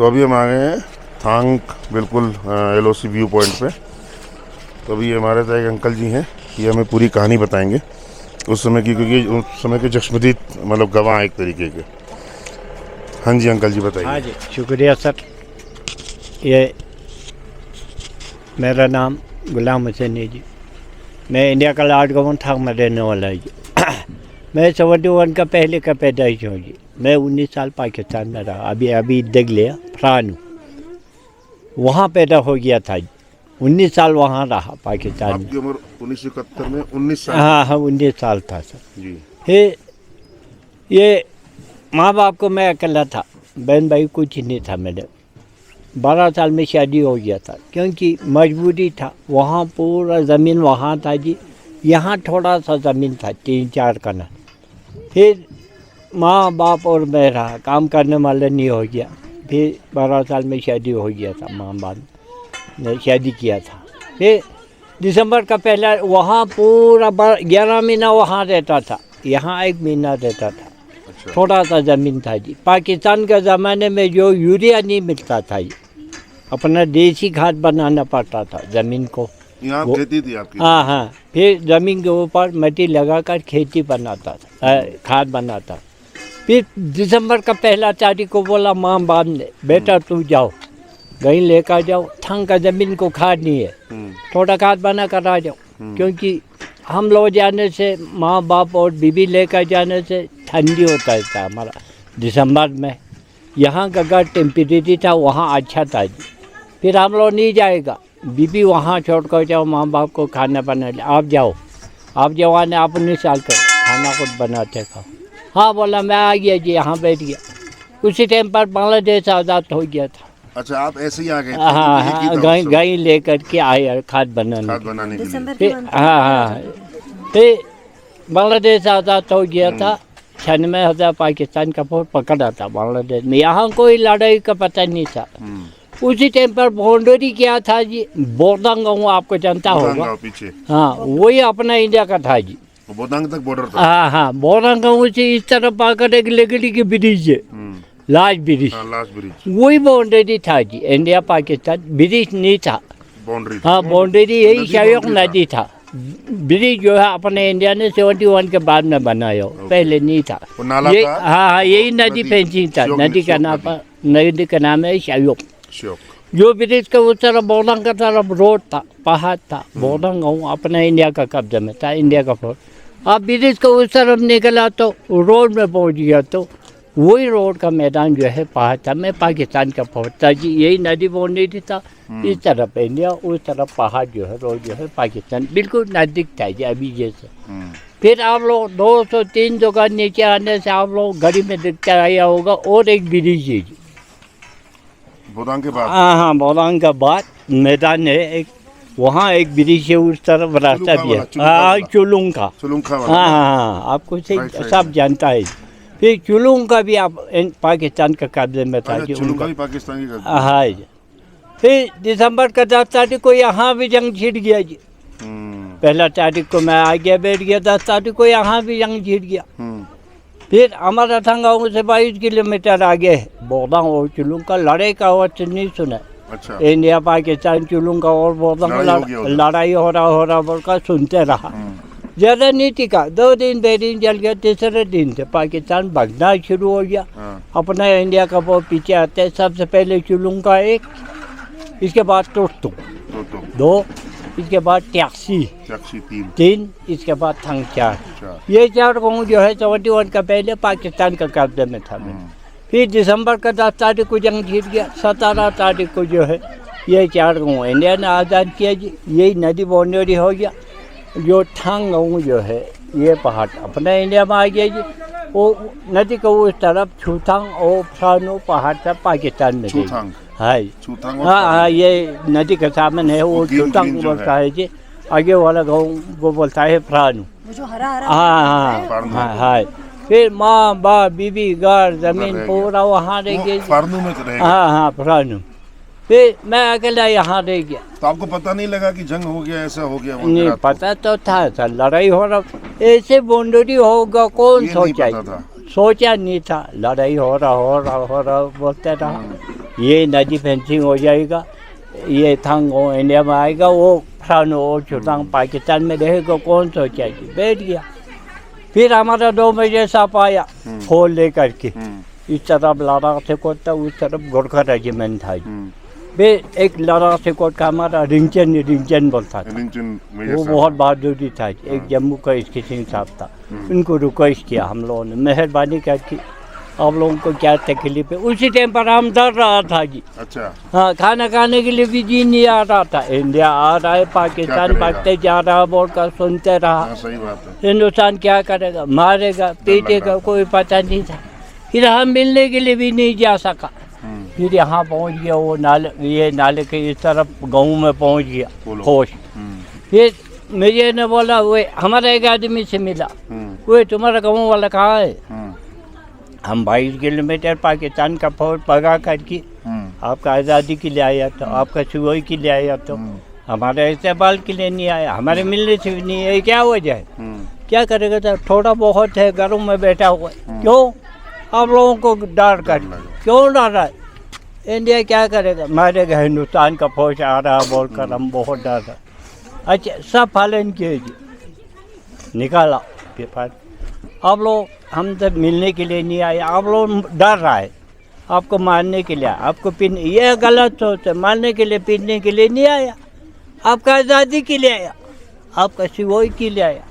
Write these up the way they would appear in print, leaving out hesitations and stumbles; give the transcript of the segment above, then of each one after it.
तो अभी हम आ गए हैं थांग, बिल्कुल LOC व्यू पॉइंट पे। तो अभी हमारे साथ एक अंकल जी हैं, ये हमें पूरी कहानी बताएंगे उस समय की, क्योंकि उस समय के चश्मदीद मतलब गवाह एक तरीके के। हाँ जी अंकल जी बताइए। हाँ जी, शुक्रिया सर। ये मेरा नाम गुलाम हुसैन है जी। मैं इंडिया का लार्ड गवर्नर थांग में रहने वाला है जी। मैं 71 का पहले का पैदाइश हूँ जी। मैं 19 साल पाकिस्तान में रहा, अभी देख लिया फ्रान वहाँ पैदा हो गया था जी। 19 साल वहाँ रहा पाकिस्तान में। आपकी उम्र 1971 में 19 साल? हाँ 19 साल था सर जी। फिर ये माँ बाप को मैं अकेला था, बहन भाई कुछ नहीं था मेरे। 12 साल में शादी हो गया था, क्योंकि मजबूरी था। वहाँ पूरा ज़मीन वहाँ था जी, यहाँ थोड़ा सा ज़मीन था 3-4 कनाल। फिर माँ बाप और मैं रहा, काम करने वाला नहीं हो गया। फिर 12 साल में शादी हो गया था, माँ बाप ने शादी किया था। फिर दिसंबर का पहला वहाँ पूरा 11 महीना वहाँ रहता था, यहाँ 1 महीना रहता था। अच्छा। थोड़ा सा ज़मीन था जी। पाकिस्तान के ज़माने में जो यूरिया नहीं मिलता था जी, अपना देसी खाद बनाना पड़ता था ज़मीन को। यहाँ खेती थी आपकी? हाँ। फिर ज़मीन के ऊपर मिट्टी लगाकर खेती बनाता था, खाद बनाता। फिर दिसंबर का पहला तारीख को बोला माँ बाप ने, बेटा तू जाओ कहीं लेकर जाओ, थांग का ज़मीन को खाद नहीं है, थोड़ा खाद बना कर आ जाओ। क्योंकि हम लोग जाने से, माँ बाप और बीबी लेकर जाने से ठंडी होता था हमारा दिसंबर में। यहाँ का अगर टेम्परेचर था वहाँ अच्छा था जी। फिर हम लोग नहीं जाएगा, बीबी वहाँ छोड़ कर जाओ, माँ बाप को खाना बना ले, आप जाओ, आप जवान है, आप 19 साल का, खाना खुद बनाते खाओ। हाँ बोला, मैं आ गया जी, यहाँ बैठ गया। उसी टाइम पर बांग्लादेश आज़ाद हो गया था। अच्छा, आप ऐसे ही आ गए? हाँ, गाय लेकर के आए खाद बनाने के लिए। फिर बांग्लादेश आज़ाद हो गया था। 96,000 पाकिस्तान का फौज पकड़ा था बांग्लादेश में। यहाँ कोई लड़ाई का पता नहीं था। उसी टाइम पर बाउंड्री क्या था जी, बोरदांग गाँव आपको जानता होगा पीछे। हाँ, वही अपना इंडिया का था जी। बोरदांग तक बॉर्डर था? हाँ, बोरदांग गाँव से इस तरफ आकर एक लकड़ी की ब्रिज है, लास्ट ब्रिज, वही बाउंड्री था जी। इंडिया पाकिस्तान ब्रिज नहीं था, बाउंड्री। हाँ बाउंड्री यही शायक नदी था। ब्रिज जो है अपने इंडिया ने 71 के बाद में बनाया, पहले नहीं था। ये हाँ, यही नदी फेंसिंग था। नदी का नाम है शायक। जो ब्रिज के उस तरफ बोरदांग का तरफ रोड था, पहाड़ था। बोरदांग गाँव अपना इंडिया का कब्जा में था, इंडिया का फौज। अब ब्रिज को उस तरफ निकला तो रोड में पहुंच गया, तो वही रोड का मैदान जो है पहाड़ था। मैं पाकिस्तान का फौज था जी, यही नदी बाउंड्री था। इस तरफ इंडिया, उस तरफ पहाड़ जो है, रोड जो है पाकिस्तान, बिल्कुल नज़दीक था जी अभी जैसे। फिर आप लोग 200-300 का नीचे आने से आप लोग घड़ी में दिखता आया होगा, और एक ब्रिज है जी बोरदांग के बाद। हाँ, बोरदांग के बाद मैदान है एक, वहाँ एक ब्रिज है, उस तरफ रास्ता भी है। हाँ, चुलुंग का। हाँ, आपको सब जानता है। फिर चुलुंग का भी आप पाकिस्तान का कब्जे में था जी। चुलुंग भी पाकिस्तान की। हाँ जी। फिर दिसंबर का 10 तारीख को यहाँ भी जंग छिड़ गया जी। पहला तारीख को मैं आ गया, बैठ गया। 10 तारीख को यहाँ भी जंग छिड़ गया। फिर हमारा थांग गाँव से 22 किलोमीटर आगे है बोरदांग और चुलुंग का। लड़ाई का आवाज़ नहीं सुना। अच्छा। इंडिया पाकिस्तान चुलुंग का और बोरदांग लड़ाई हो रहा बोलकर सुनते रहा। ज़्यादा नहीं टिका, 2 दिन 2 दिन चल गया। तीसरे दिन से पाकिस्तान भगना शुरू हो गया। अपना इंडिया का वो पीछे आते हैं। सबसे पहले चुलुंग का 1, इसके बाद टोटो 2, इसके बाद टैक्सी 3, इसके बाद थांग 4। ये 4 गाँव जो है 71 का पहले पाकिस्तान का कब्जे में था। फिर दिसंबर का 10 तारीख को जंग जीत गया। 17 तारीख को जो है ये 4 गाँव इंडिया ने आज़ाद किया जी। यही नदी बाउंड्री हो गया। जो थांग गाँव जो है, ये पहाड़ अपना इंडिया में आ गया जी। वो नदी को उस तरफ छूथांग और फ्रानो पहाड़ था पाकिस्तान में। हाँ, ये नदी के सामने है, वो छूथांग बोलता है जी। आगे वाला गाँव वो बोलता है फ्रानो। हाँ। फिर माँ बाप बीबी घर जमीन पूरा वहाँ रह गया। हाँ, फ्रानो। फिर मैं अकेला यहाँ रह गया। तो आपको पता नहीं लगा कि जंग हो गया, ऐसा हो गया? नहीं, पता तो था सर, लड़ाई हो रहा, ऐसे बाउंड्री होगा कौन सोचा नहीं था। लड़ाई हो रहा बोलते रहा। ये नदी फेंसिंग हो जाएगा, ये थंग हो इंडिया में आएगा, वो फ्रान हो चुतांग पाकिस्तान में रहेगा, कौन सोचेगी। बैठ गया। फिर हमारा 2 बजे साहब आया फोन लेकर के, इस तरफ लद्दाख से कोट था, उस तरफ गोरखा रेजिमेंट था। फिर एक लद्दाख से कोट का हमारा रिंचन बोलता था, वो बहुत बहादुरी था। एक जम्मू का इसके सिंह साहब था, उनको रिक्वेस्ट किया हम लोगों ने, मेहरबानी करके आप लोगों को क्या तकलीफ है। उसी टाइम पर हम डर रहा था जी। अच्छा। हाँ, खाना खाने के लिए भी जी नहीं आ रहा था। इंडिया आ रहा है, पाकिस्तान भागते जा रहा, बोलकर सुनते रहा। सही बात है। हिंदुस्तान क्या करेगा, मारेगा पीटेगा, कोई पता नहीं था। फिर हम मिलने के लिए भी नहीं जा सका। फिर यहाँ पहुँच गया, वो नाले के इस तरफ गाँव में पहुँच गया होश। फिर मुझे ने बोला, वो हमारा एक आदमी से मिला, वो तुम्हारा गाँव वाला कहाँ है। हम 22 किलोमीटर पाकिस्तान का फौज भगा करके आपका आज़ादी के लिए आया, तो आपका सुबह के लिए आया, तो हमारे इस्तेमाल के लिए नहीं आया, हमारे मिलने से भी नहीं है। क्या वजह है, क्या करेगा। तो थोड़ा बहुत है, घरों में बैठा हुआ है। क्यों आप लोगों को डर कर, क्यों डर रहा है। इंडिया क्या करेगा, मारेगा, हिंदुस्तान का फौज आ रहा बोलकर हम बहुत डर रहे। अच्छा, सब पालन किए जी, निकाला पेपर। आप लोग हमसे मिलने के लिए नहीं आए, आप लोग डर रहा है, आपको मारने के लिए, आपको पीने, ये गलत सोच है। मारने के लिए पीने के लिए नहीं आया, आपका आज़ादी के लिए आया, आपका सिवोई के लिए आया।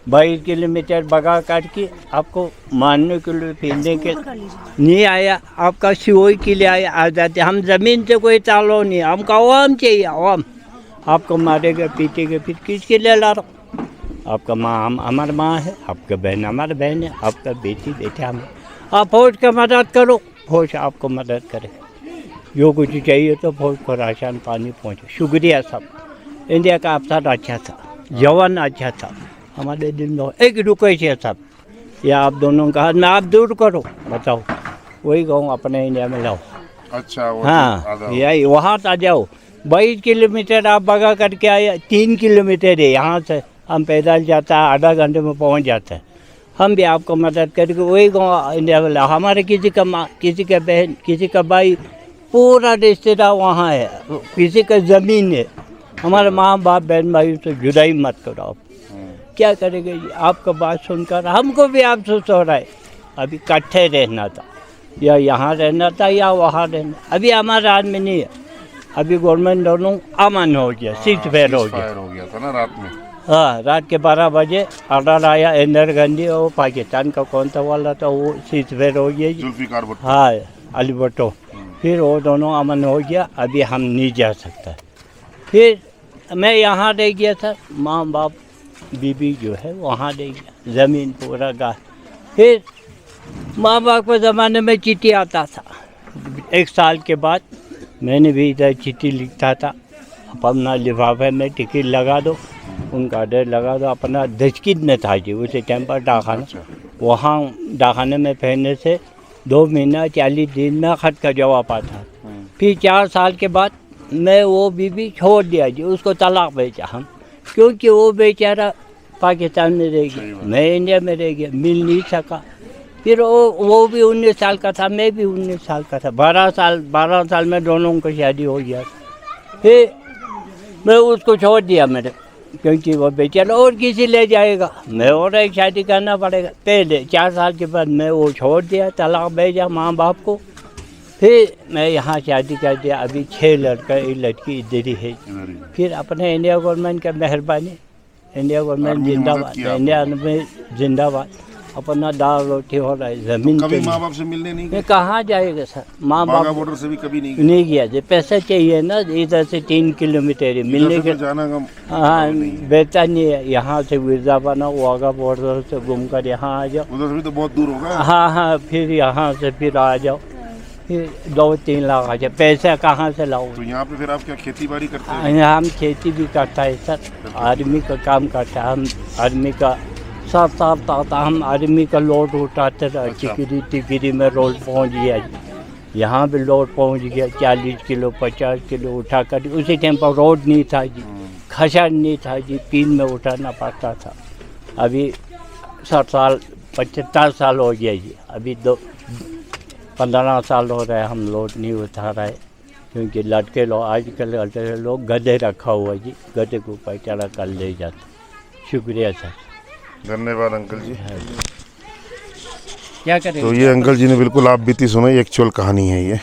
22 किलोमीटर भगा करके आपको मारने के लिए पीने के नहीं आया, आपका सिवोई के लिए आया, आज़ादी। हम ज़मीन से कोई ताल्लुक नहीं, हमको आवाम चाहिए, आवाम। आपको मारेगा पीटेगा, फिर किसके लिए ला रहा। आपका माँ हमारा माँ है, आपका बहन हमारा बहन है, आपका बेटी बेटा हम। आप फौज का मदद करो, फौज आपको मदद करे। जो कुछ चाहिए तो फौज को राशन पानी पहुँचे। शुक्रिया सब। इंडिया का अफसर अच्छा था, जवान अच्छा था, हमारे दिन दो एक रुके थे सब। या आप दोनों का हाथ में आप दूर करो, बताओ वही कहूँ अपने इंडिया में लाओ। अच्छा, हाँ, यही वहाँ आ जाओ। 22 किलोमीटर आप भगा करके आए, 3 किलोमीटर है यहाँ से, हम पैदल जाता है, आधा घंटे में पहुंच जाता है। हम भी आपको मदद करके वही गाँव इंडिया में ला। हमारे किसी का माँ, किसी का बहन, किसी का भाई, पूरा रिश्तेदार वहाँ है, किसी का ज़मीन है। हमारे माँ बाप बहन भाई से जुदाई मत करो आप। क्या करेंगे जी, आपका बात सुनकर हमको भी अफसोस हो रहा है। अभी इकट्ठे रहना था, या यहाँ रहना था या वहाँ रहना। अभी हमारे हाथ में नहीं है। अभी गवर्नमेंट दोनों अमन हो गया, सीट फेयर हो गया था ना रात में। हाँ, रात के 12 बजे ऑर्डर आया, इंदिरा गांधी और पाकिस्तान का कौन सा वाला था, वो सीट फेयर हो गया। जुल्फिकार भुट्टो। हाँ, अली भुट्टो। फिर वो दोनों अमन हो गया, अभी हम नहीं जा सकता। फिर मैं यहाँ रह गया था, माँ बाप बीबी जो है वहाँ रह गया, ज़मीन पूरा गाय। फिर माँ बाप के ज़माने में चिट्ठी आता था, 1 साल के बाद मैंने भी इधर चिट्ठी लिखता था, अपना लिफाफे में टिकट लगा दो, उनका आर्डर लगा दो। अपना दशकित में था जी उसे टाइम पर डाकखाना, वहाँ डाकखाने में पहनने से 2 महीना 40 दिन में ख़त का जवाब आता। फिर 4 साल के बाद मैं वो बीबी छोड़ दिया जी, उसको तलाक भेजा हम, क्योंकि वो बेचारा पाकिस्तान में रह गया, मैं इंडिया में रह गया, मिल नहीं सका। फिर वो भी 19 साल का था, मैं भी 19 साल का था। 12 साल में दोनों को शादी हो गया। फिर मैं उसको छोड़ दिया मेरे, क्योंकि वो बेचारा और किसी ले जाएगा, मैं और एक शादी करना पड़ेगा। पहले 4 साल के बाद मैं वो छोड़ दिया, तलाक भेजा माँ बाप को। फिर मैं यहाँ शादी कर दिया। अभी 6 लड़का, 1 लड़की इधर ही है। फिर अपने इंडिया गवर्नमेंट का मेहरबानी, इंडिया गवर्नमेंट जिंदाबाद, इंडिया में जिंदाबाद। अपना दाल रोटी हो रहा है, ज़मीन कभी माँ बाप से मिलने नहीं गए? कहाँ जाएगा सर, माँ बाप बॉर्डर से भी कभी नहीं गया। जो पैसा चाहिए ना, इधर से 3 किलोमीटर मिलने के जाना कम। हाँ, बेहतर नहीं है। यहाँ से वीज़ा बनाओ, वाघा बॉर्डर से घूम कर यहाँ आ जाओ। उधर से भी तो बहुत दूर होगा। हाँ, फिर यहाँ से फिर आ जाओ, फिर 2-3 लाख आ जाए। पैसा कहाँ से लाओ? तो यहाँ पे फिर आप क्या खेती बाड़ी करते हैं? हम खेती भी करता है सर, आर्मी का काम करता है। हम आर्मी का 7 साल तक हम आर्मी का लोड उठाते रहे। टिकरी में रोड पहुँच गया, यहाँ भी लोड पहुँच गया। 40 किलो 50 किलो उठा कर, उसी टाइम पर रोड नहीं था जी, खसर नहीं था जी, पीन में उठाना पड़ता था। अभी 60 साल 75 साल हो गया जी। अभी 15 साल हो रहे हैं हम लोड नहीं उठा रहे, क्योंकि लड़के लोग आजकल लड़के लोग गधे रखा हुआ जी, गधे को ऊपर चढ़ा कर ले जाते। शुक्रिया सर। धन्यवाद अंकल जी। क्या करें। तो ये अंकल जी ने बिल्कुल आप बीती सुनाई, एक्चुअल कहानी है ये।